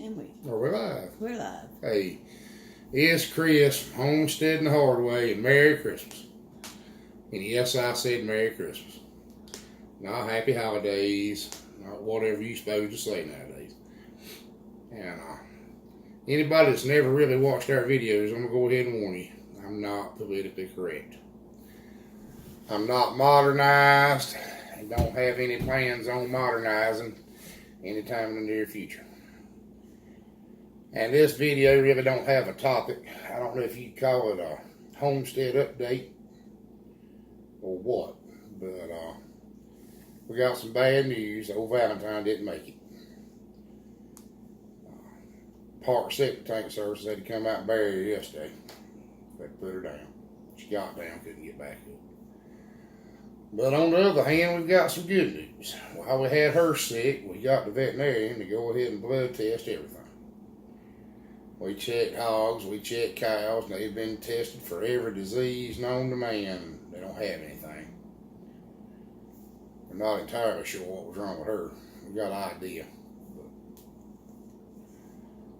And Are we live? we're live. Hey, it's Chris, Homesteading the Hard Way, and Merry Christmas. And yes, I said Merry Christmas. Not Happy Holidays, not whatever you supposed to say nowadays. And anybody that's never really watched our videos, I'm going to go ahead and warn you, I'm not politically correct. I'm not modernized and don't have any plans on modernizing anytime in the near future. And this video really don't have a topic. I don't know if you'd call it a homestead update or what, but we got some bad news. Old Valentine didn't make it. Park septic tank services had to come out and bury her yesterday. They put her down. She got down, couldn't get back up. But on the other hand, we've got some good news. While we had her sick, we got the veterinarian to go ahead and blood test everything. We checked hogs, we checked cows, and they've been tested for every disease known to man. They don't have anything. We're not entirely sure what was wrong with her. We got an idea.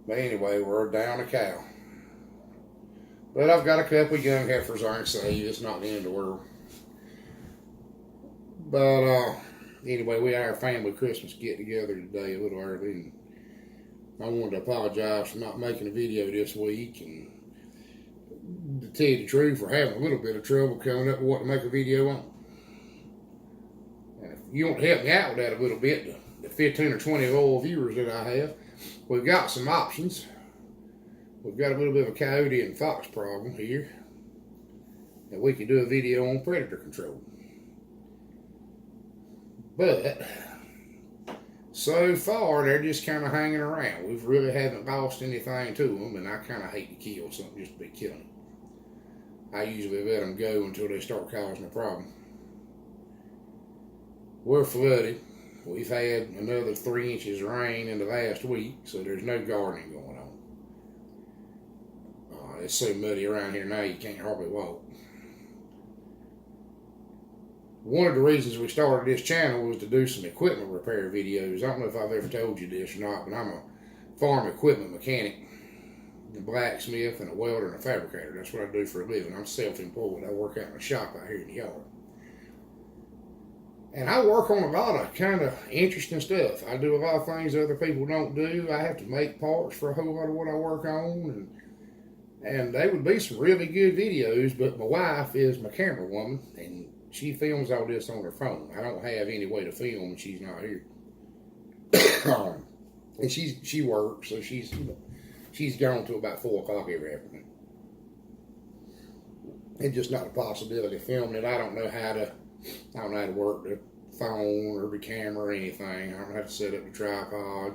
But anyway, we're down a cow. But I've got a couple of young heifers I can save. It's not the end of the world. But anyway, we had our family Christmas get together today a little early, and I wanted to apologize for not making a video this week, and to tell you the truth, we're having a little bit of trouble coming up with what to make a video on. And if you want to help me out with that a little bit, the 15 or 20 loyal viewers that I have, we've got some options. We've got a little bit of a coyote and fox problem here, and we can do a video on predator control. But so far, they're just kind of hanging around. We really haven't lost anything to them, and I kind of hate to kill something just to be killing it. I usually let them go until they start causing a problem. We're flooded. We've had another 3 inches of rain in the last week, so there's no gardening going on. It's so muddy around here now you can't hardly walk. One of the reasons we started this channel was to do some equipment repair videos. I don't know if I've ever told you this or not, but I'm a farm equipment mechanic, a blacksmith, and a welder and a fabricator. That's what I do for a living. I'm self-employed. I work out in a shop out here in the yard. And I work on a lot of kind of interesting stuff. I do a lot of things other people don't do. I have to make parts for a whole lot of what I work on. And they would be some really good videos, but my wife is my camera woman, and she films all this on her phone. I don't have any way to film when she's not here. And she works, so she's gone till about 4 o'clock every afternoon. It's just not a possibility of filming it. I don't know how to work the phone or the camera or anything. I don't know how to set up the tripod.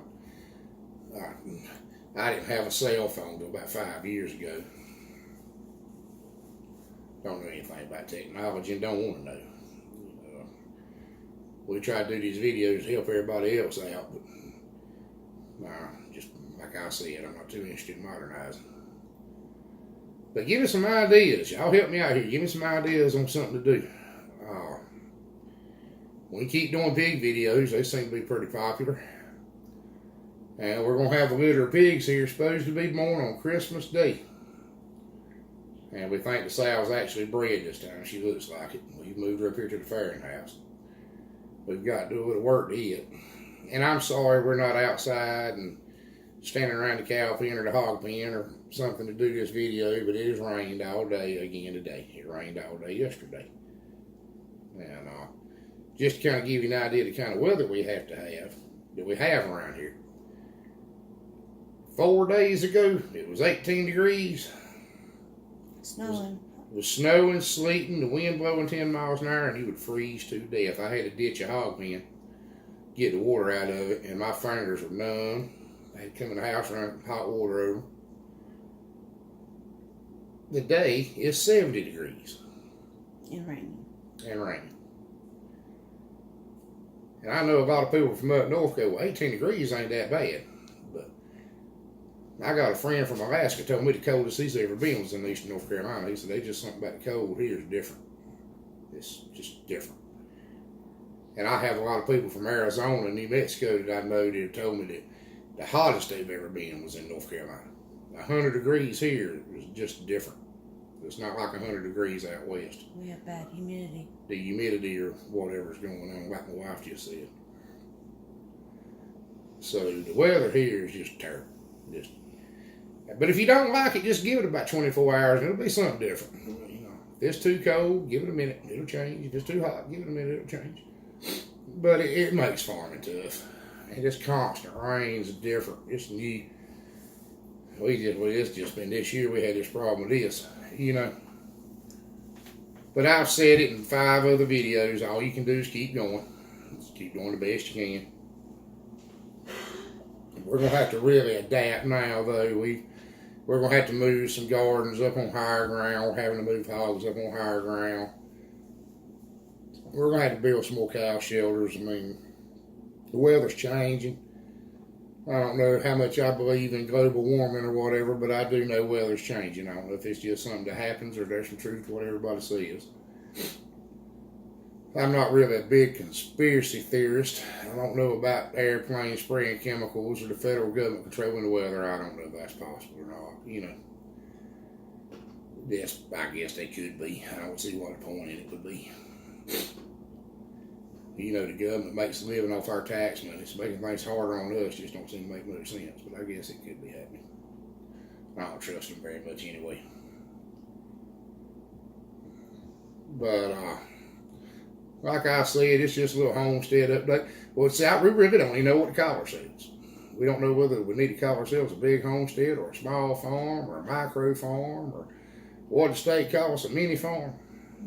I didn't have a cell phone until about 5 years ago. Don't know anything about technology and don't want to know. We try to do these videos to help everybody else out, but just like I said, I'm not too interested in modernizing. But give me some ideas. Y'all help me out here. Give me some ideas on something to do. We keep doing pig videos. They seem to be pretty popular. And we're going to have a litter of pigs here supposed to be born on Christmas Day. And we think the sow's actually bred this time. She looks like it. We've moved her up here to the farrowing house. We've got to do a little work to it. And I'm sorry we're not outside and standing around the cow pen or the hog pen or something to do this video, but it has rained all day again today. It rained all day yesterday. And just to kind of give you an idea of the kind of weather we have around here. 4 days ago, it was 18 degrees. Snowing. It was snowing, sleeting, the wind blowing 10 miles an hour, and you would freeze to death. I had to ditch a hog pen, get the water out of it, and my fingers were numb. I had to come in the house and run hot water over them. The day is 70 degrees. And raining. And raining. And I know a lot of people from up north go, well, 18 degrees ain't that bad. But I got a friend from Alaska told me the coldest he's ever been was in eastern North Carolina. He said, they just something about the cold here is different. It's just different. And I have a lot of people from Arizona and New Mexico that I know that have told me that The hottest they've ever been was in North Carolina. 100 degrees here is just different. It's not like 100 degrees out west. We have bad humidity. The humidity or whatever's going on, like my wife just said. So the weather here is just terrible. But if you don't like it, just give it about 24 hours and it'll be something different. You know, if it's too cold, give it a minute, it'll change. If it's too hot, give it a minute, it'll change. But it makes farming tough. And this constant rains is different. It's new. It's just been this year we had this problem with this, you know. But I've said it in 5 other videos. All you can do is keep going. Just keep doing the best you can. We're going to have to really adapt now, though. We're going to have to move some gardens up on higher ground. We're having to move hogs up on higher ground. We're going to have to build some more cow shelters. I mean, the weather's changing. I don't know how much I believe in global warming or whatever, but I do know weather's changing. I don't know if it's just something that happens or there's some truth to what everybody says. I'm not really a big conspiracy theorist. I don't know about airplanes spraying chemicals or the federal government controlling the weather. I don't know if that's possible or not. You know, yes, I guess they could be. I don't see what the point in it would be. You know, the government makes a living off our tax money. It's making things harder on us. Just don't seem to make much sense. But I guess it could be happening. I don't trust them very much anyway. But, like I said, it's just a little homestead update. Well, see, we really don't even know what to call ourselves. We don't know whether we need to call ourselves a big homestead or a small farm or a micro farm or what the state calls a mini farm.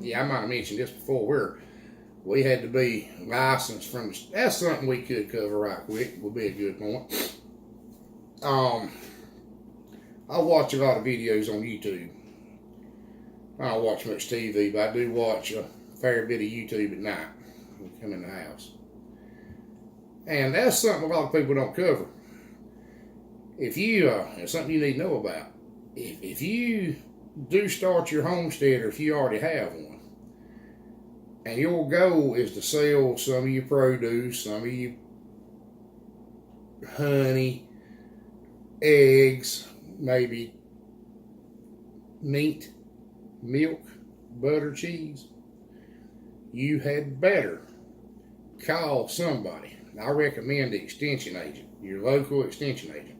Yeah, I might have mentioned this before. We had to be licensed from the... That's something we could cover right quick. Would be a good point. I watch a lot of videos on YouTube. I don't watch much TV, but I do watch a fair bit of YouTube at night when I come in the house. And that's something a lot of people don't cover. If you, it's something you need to know about. If you do start your homestead, or if you already have one, and your goal is to sell some of your produce, some of your honey, eggs, maybe meat, milk, butter, cheese, you had better call somebody. I recommend the extension agent, your local extension agent.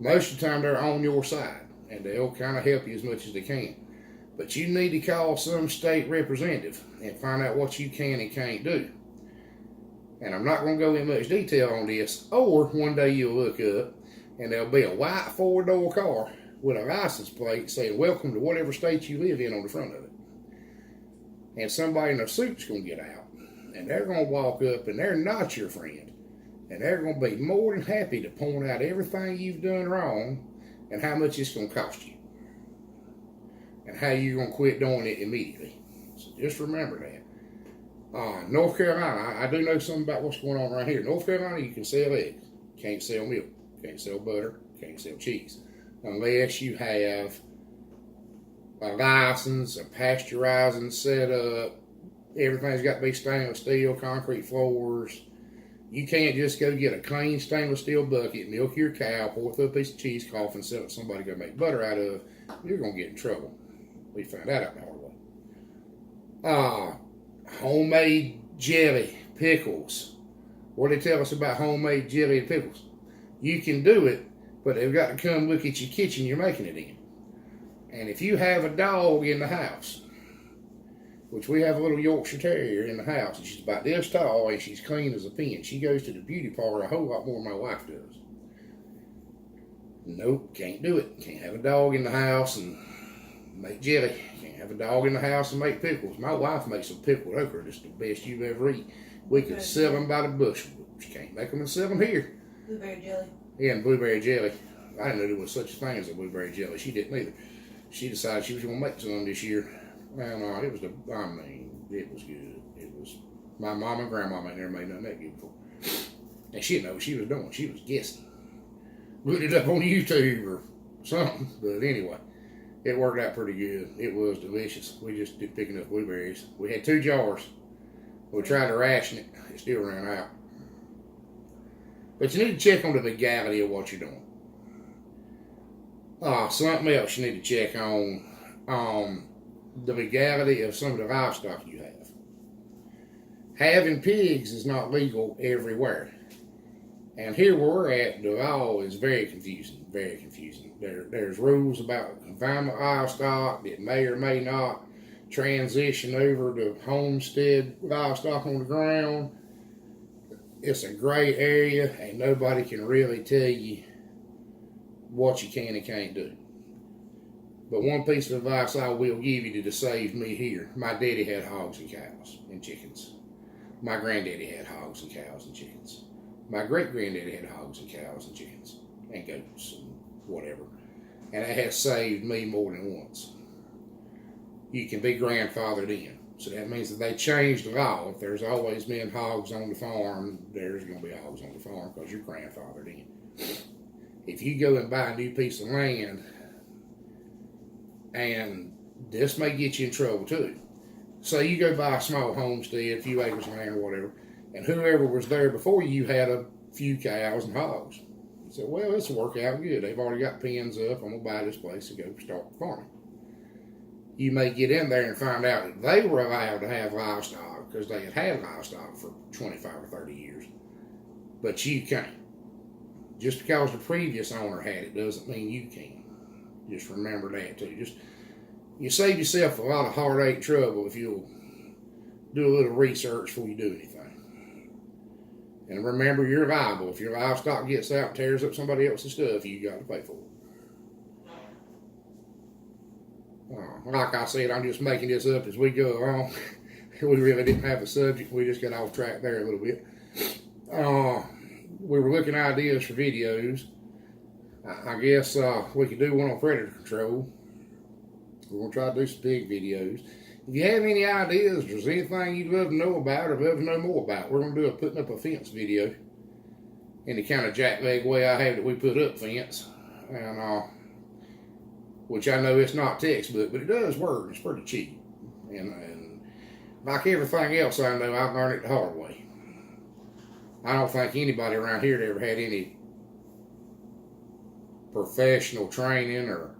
Most of the time they're on your side and they'll kind of help you as much as they can. But you need to call some state representative and find out what you can and can't do. And I'm not going to go in much detail on this, or one day you'll look up and there'll be a white 4-door car with a license plate saying, "Welcome to whatever state you live in," on the front of it. And somebody in a suit's going to get out. And they're going to walk up and they're not your friend. And they're going to be more than happy to point out everything you've done wrong and how much it's going to cost you. And how you're going to quit doing it immediately. So just remember that. North Carolina, I do know something about what's going on right here. North Carolina, you can sell eggs. Can't sell milk. Can't sell butter. Can't sell cheese. Unless you have a license, a pasteurizing setup. Everything's got to be stainless steel, concrete floors. You can't just go get a clean stainless steel bucket, milk your cow, pour it through a piece of cheesecloth and sell it to somebody to go make butter out of. You're going to get in trouble. We found that out the hard way. Homemade jelly, pickles. What do they tell us about homemade jelly and pickles? You can do it, but they've got to come look at your kitchen you're making it in. And if you have a dog in the house, which we have a little Yorkshire Terrier in the house, and she's about this tall and she's clean as a pin. She goes to the beauty parlor a whole lot more than my wife does. Nope, can't do it. Can't have a dog in the house and make jelly. Can't have a dog in the house and make pickles. My wife makes some pickled okra. It's the best you've ever eaten. We could sell them by the bushel. She can't make them and sell them here. Blueberry jelly. Yeah, and blueberry jelly. I didn't know there was such a thing as a blueberry jelly. She didn't either. She decided she was going to make some this year. And it was it was good. It was, my mom and grandma ain't never made nothing that good before. And she didn't know what she was doing. She was guessing. Looked it up on YouTube or something. But anyway, it worked out pretty good. It was delicious. We just did picking up blueberries. We had 2 jars. We tried to ration it. It still ran out. But you need to check on the legality of what you're doing. Something else you need to check on the legality of some of the livestock you have. Having pigs is not legal everywhere. And here where we're at, the law is very confusing, very confusing. There's rules about confinement livestock that may or may not transition over to homestead livestock on the ground. It's a gray area, and nobody can really tell you what you can and can't do. But one piece of advice I will give you to save me here: my daddy had hogs and cows and chickens. My granddaddy had hogs and cows and chickens. My great-granddaddy had hogs and cows and chickens and goats and whatever. And it has saved me more than once. You can be grandfathered in. So that means that they changed the law. If there's always been hogs on the farm, there's going to be hogs on the farm because you're grandfathered in. If you go and buy a new piece of land, and this may get you in trouble too. So you go buy a small homestead, a few acres of land or whatever, and whoever was there before you had a few cows and hogs. You said, well, this will work out good. They've already got pens up. I'm going to buy this place and go start farming. You may get in there and find out that they were allowed to have livestock because they had livestock for 25 or 30 years. But you can't. Just because the previous owner had it doesn't mean you can. Just remember that too. You save yourself a lot of heartache and trouble if you'll do a little research before you do anything. And remember, you're liable. If your livestock gets out and tears up somebody else's stuff, you got to pay for it. Like I said, I'm just making this up as we go along. We really didn't have a subject. We just got off track there a little bit. We were looking at ideas for videos. I guess we could do one on predator control. We're going to try to do some pig videos. If you have any ideas, if there's anything you'd love to know about or love to know more about, we're going to do a putting up a fence video in the kind of jackleg way I have that we put up fence. And which I know it's not textbook, but it does work. It's pretty cheap. And like everything else I know, I've learned it the hard way. I don't think anybody around here ever had any professional training or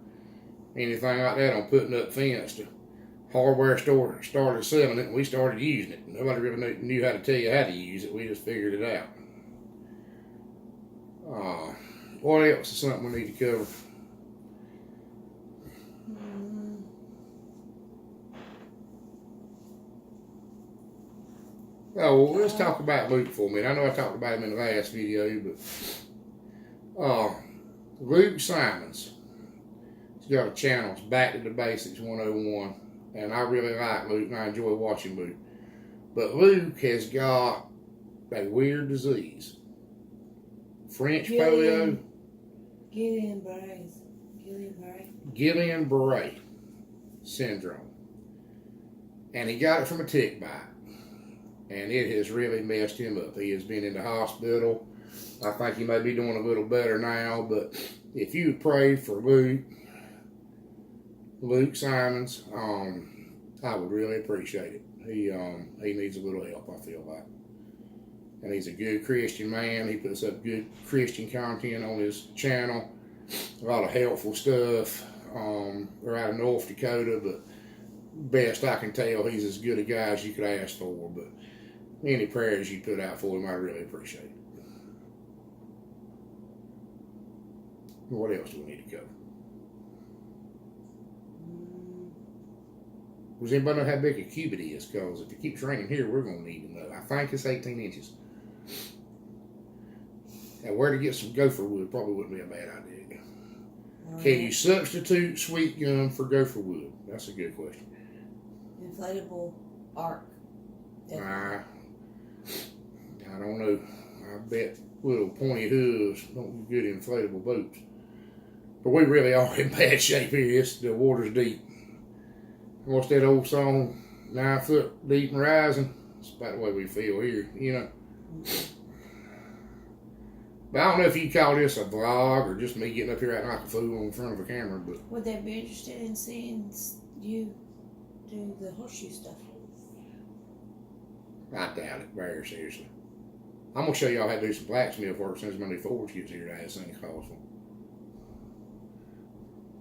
anything like that on putting up fence. The hardware store started selling it and we started using it. Nobody really knew how to tell you how to use it. We just figured it out. What else is something we need to cover? Oh, well, let's talk about Luke for a minute. I know I talked about him in the last video, but Luke Simons. He's got a channel. It's Back to the Basics 101. And I really like Luke and I enjoy watching Luke. But Luke has got a weird disease. French polio. Guillain-Barré syndrome. And he got it from a tick bite. And it has really messed him up. He has been in the hospital. I think he may be doing a little better now, but if you would pray for Luke Simons, I would really appreciate it. He needs a little help, I feel like. And he's a good Christian man. He puts up good Christian content on his channel. A lot of helpful stuff. They're out of North Dakota, but best I can tell, he's as good a guy as you could ask for. But any prayers you put out for him, I really appreciate it. What else do we need to cover? Does anybody know how big a cubit is? Because if it keeps raining here, we're going to need to know. I think it's 18 inches. And where to get some gopher wood probably wouldn't be a bad idea. Can you substitute sweet gum for gopher wood? That's a good question. Inflatable arc. I don't know. I bet little pointy hooves don't be good inflatable boats. But we really are in bad shape here. The water's deep. What's that old song? 9 foot deep and rising. It's about the way we feel here, you know. But I don't know if you call this a vlog or just me getting up here acting like a fool in front of a camera. But would they be interested in seeing you do the horseshoe stuff? I doubt it, very seriously. I'm going to show y'all how to do some blacksmith work as soon as my new Ford gets here as soon as possible.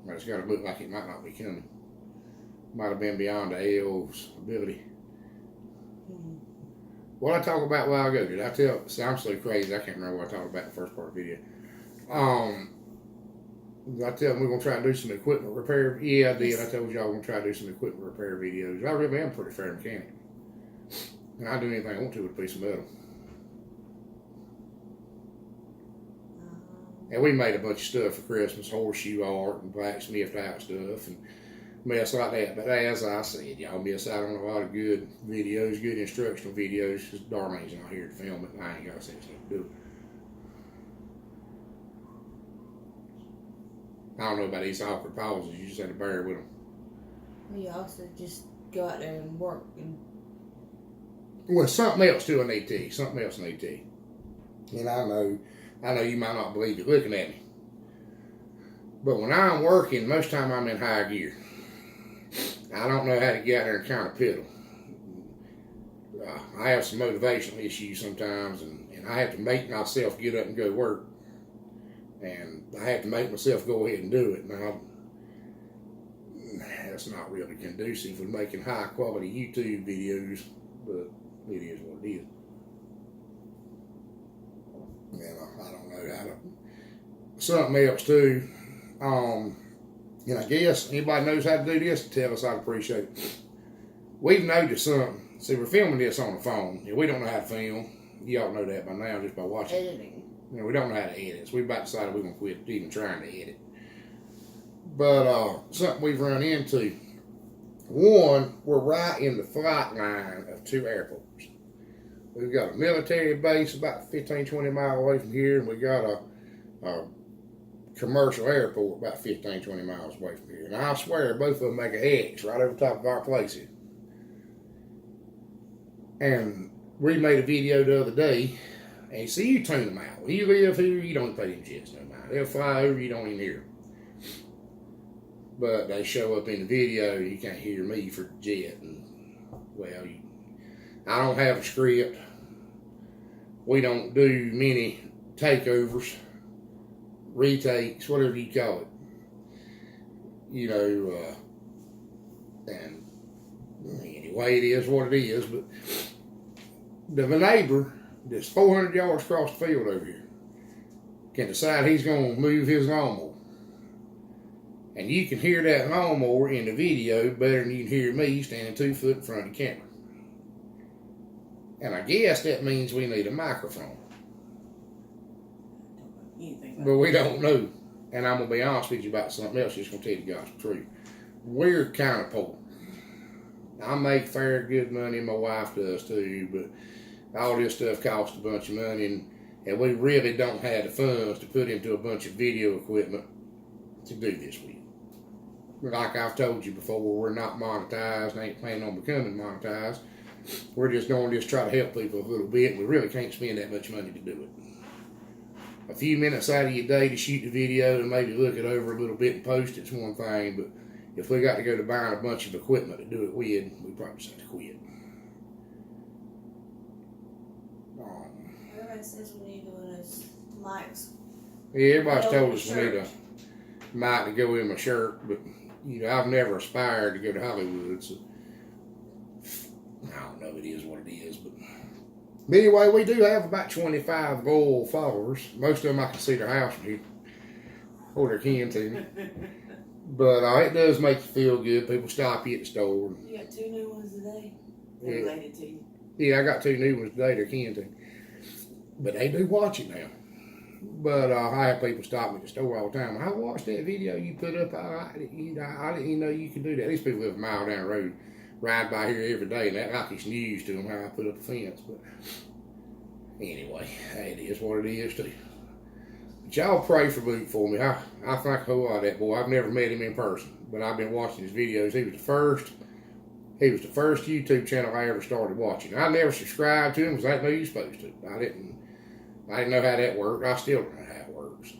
But it's got to look like it might not be coming. Might have been beyond the L's ability. What I talked about a while ago, did I tell? See, I'm so crazy, I can't remember what I talked about in the first part of the video. Did I tell them we're going to try to do some equipment repair? Yeah, I did. Yes. I told y'all we're going to try to do some equipment repair videos. I really am a pretty fair mechanic. And I do anything I want to with a piece of metal. And we made a bunch of stuff for Christmas, horseshoe art and blacksmithed out stuff and mess like that. But as I said, y'all miss out on a lot of good videos, good instructional videos, because Darlene's not here to film it, and I ain't got a sense to do it. I don't know about these awkward pauses, you just have to bear with them. You also just go out there and work. And Well, something else too I need to tell you, something else I need to tell you. And I know you might not believe it looking at me. But when I'm working, most of the time I'm in high gear. I don't know how to get out there and kind of pedal. I have some motivational issues sometimes, and I have to make myself get up and go to work. And I have to make myself go ahead and do it. Now, that's not really conducive with making high quality YouTube videos, but it is what it is. And I don't know how to. Something else too. And I guess anybody knows how to do this, tell us. I'd appreciate it. We've noticed something. See, we're filming this on the phone. We don't know how to film. You all know that by now just by watching. editing. We don't know how to edit. So we about decided we're going to quit even trying to edit. But something we've run into. One, we're right in the flight line of two airports. We've got a military base about 15, 20 miles away from here, and we got a commercial airport about 15, 20 miles away from here. And I swear both of them make an X right over top of our place here. And we made a video the other day, and you see, you tune them out. When you live here, you don't pay them jets no mind. They'll fly over, you don't even hear them. But they show up in the video, you can't hear me for the jet. And, well, I don't have a script. We don't do many takeovers, retakes, whatever you call it. And anyway, it is what it is. But the neighbor that's 400 yards across the field over here can decide he's going to move his lawnmower. And you can hear that lawnmower in the video better than you can hear me standing 2 foot in front of the camera. And I guess that means we need a microphone. But we don't know. And I'm going to be honest with you about something else, just going to tell you the gospel truth. We're kind of poor. I make fair good money, my wife does too, but all this stuff costs a bunch of money, and we really don't have the funds to put into a bunch of video equipment to do this with. Like I've told you before, we're not monetized, ain't planning on becoming monetized. We're just going to just try to help people a little bit. We really can't spend that much money to do it. A few minutes out of your day to shoot the video and maybe look it over a little bit and post it's one thing, but if we got to go to buying a bunch of equipment to do it with, we probably just have to quit. Everybody says we need one of those mics. Yeah, everybody's told us we Shirt. need a mic to go in my shirt, but I've never aspired to go to Hollywood, so I don't know, it is what it is. But anyway, we do have about 25 loyal followers. Most of them I can see their house from here, or their kin to me. But it does make you feel good. People stop you at the store. You got 2 new ones today. Yeah. They're related to you. Yeah, I got 2 new ones today. They're kin to me. But they do watch it now. But I have people stop me at the store all the time. I watched that video you put up. I didn't even know you could do that. These people live a mile down the road, ride by here every day, and act like it's news to them how I put up a fence. But anyway, it is what it is too. But y'all pray for Luke for me. I think a whole lot of that boy. I've never met him in person, but I've been watching his videos. He was the first YouTube channel I ever started watching. I never subscribed to him because I didn't know you were supposed to. I didn't know how that worked. I still don't know how it works.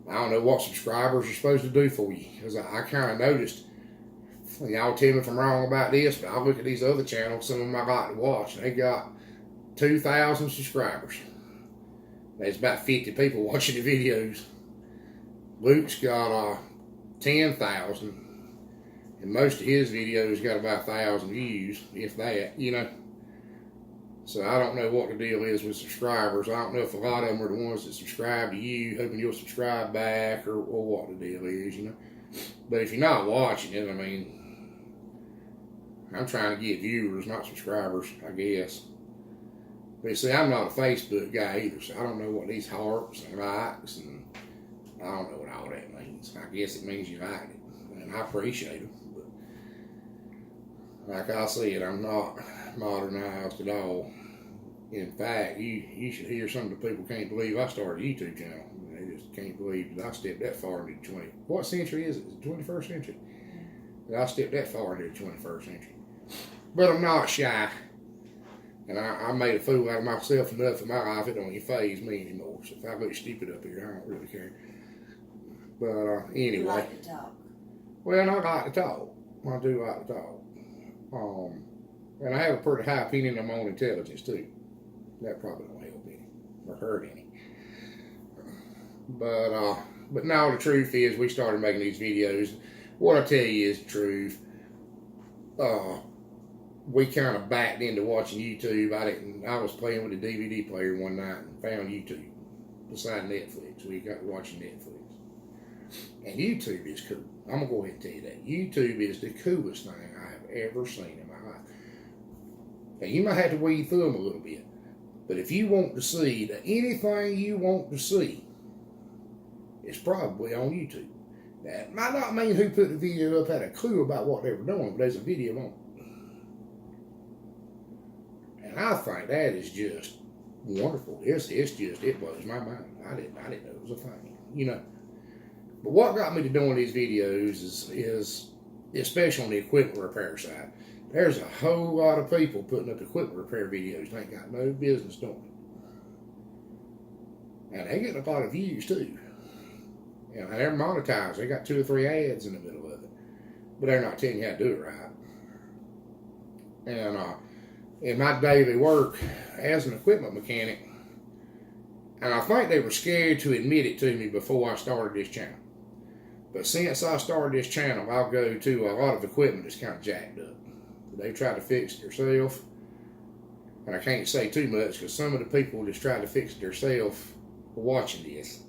I don't know what subscribers are supposed to do for you, because I kind of noticed. Y'all tell me if I'm wrong about this, but I look at these other channels, some of them I like to watch, and they got 2,000 subscribers. There's about 50 people watching the videos. Luke's got 10,000. And most of his videos got about 1,000 views, if that, you know. So I don't know what the deal is with subscribers. I don't know if a lot of them are the ones that subscribe to you, hoping you'll subscribe back, or what the deal is, you know. But if you're not watching it, I mean, I'm trying to get viewers, not subscribers, I guess. But see, I'm not a Facebook guy either, so I don't know what these hearts and likes, and I don't know what all that means. I guess it means you like it, and I appreciate them. Like I said, I'm not modernized at all. In fact, you should hear some of the people can't believe I started a YouTube channel. They just can't believe that I stepped that far into the 20th. What century is it? The 21st century? That I stepped that far into the 21st century. But I'm not shy. And I made a fool out of myself enough in my life, it don't even faze me anymore. So if I look stupid up here, I don't really care. But anyway. You like to talk. Well, I like to talk. I do like to talk. And I have a pretty high opinion of my own intelligence too. That probably don't help any or hurt any. But now the truth is, we started making these videos. What I tell you is the truth. We kind of backed into watching YouTube. I was playing with a DVD player one night and found YouTube beside Netflix. We got watching Netflix. And YouTube is cool. I'm going to go ahead and tell you that. YouTube is the coolest thing I have ever seen in my life. Now, you might have to weed through them a little bit. But if you want to see anything you want to see, it's probably on YouTube. Now, it might not mean who put the video up had a clue about what they were doing, but there's a video on it. And I think that is just wonderful. It blows my mind. I didn't know it was a thing, you know. But what got me to doing these videos is especially on the equipment repair side. There's a whole lot of people putting up equipment repair videos that ain't got no business doing it. And they get a lot of views too. You know, they're monetized. They got 2 or 3 ads in the middle of it. But they're not telling you how to do it right. And in my daily work as an equipment mechanic, and I think they were scared to admit it to me before I started this channel. But since I started this channel, I'll go to a lot of equipment that's kind of jacked up. They try to fix it themselves. And I can't say too much because some of the people just try to fix it themselves are watching this.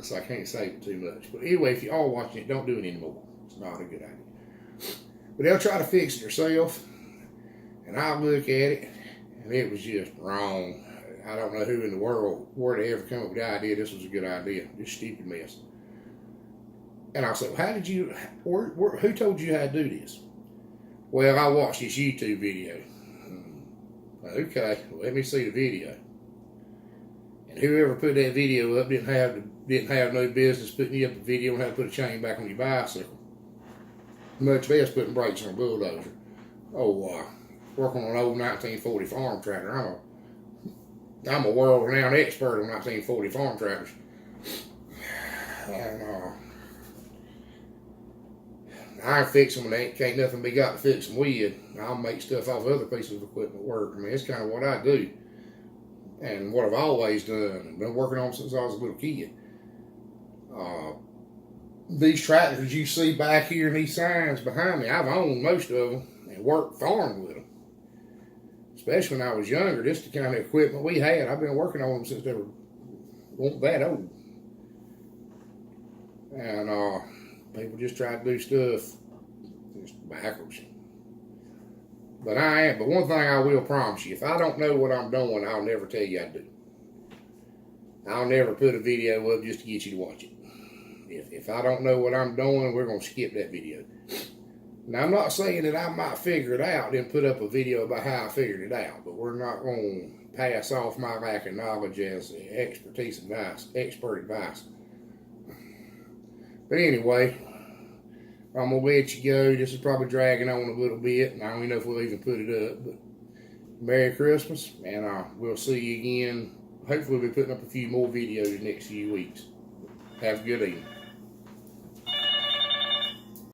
So I can't say it too much. But anyway, if you are watching it, don't do it anymore. It's not a good idea. But they'll try to fix it themselves. And I look at it, and it was just wrong. I don't know who in the world, where they ever come up with the idea this was a good idea. This stupid mess. And I said, well, how did you, who told you how to do this? Well, I watched this YouTube video. Okay, let me see the video. And whoever put that video up didn't have no business putting you up a video on how to put a chain back on your bicycle. Much less putting brakes on a bulldozer. Working on an old 1940 farm tractor. I'm a world-renowned expert on 1940 farm tractors. And I fix them, and they can't nothing be got to fix them with. I'll make stuff off other pieces of equipment work. I mean, it's kind of what I do. And what I've always done, and been working on since I was a little kid. These tractors you see back here and these signs behind me, I've owned most of them and worked farm with them. Especially when I was younger, this is the kind of equipment we had. I've been working on them since they weren't that old. And people just try to do stuff just backwards. But one thing I will promise you, if I don't know what I'm doing, I'll never tell you I do. I'll never put a video up just to get you to watch it. If I don't know what I'm doing, we're going to skip that video. Now, I'm not saying that I might figure it out and put up a video about how I figured it out, but we're not going to pass off my lack of knowledge as expert advice. But anyway, I'm going to let you go. This is probably dragging on a little bit, and I don't even know if we'll even put it up. But Merry Christmas, and we'll see you again. Hopefully we'll be putting up a few more videos next few weeks. Have a good evening.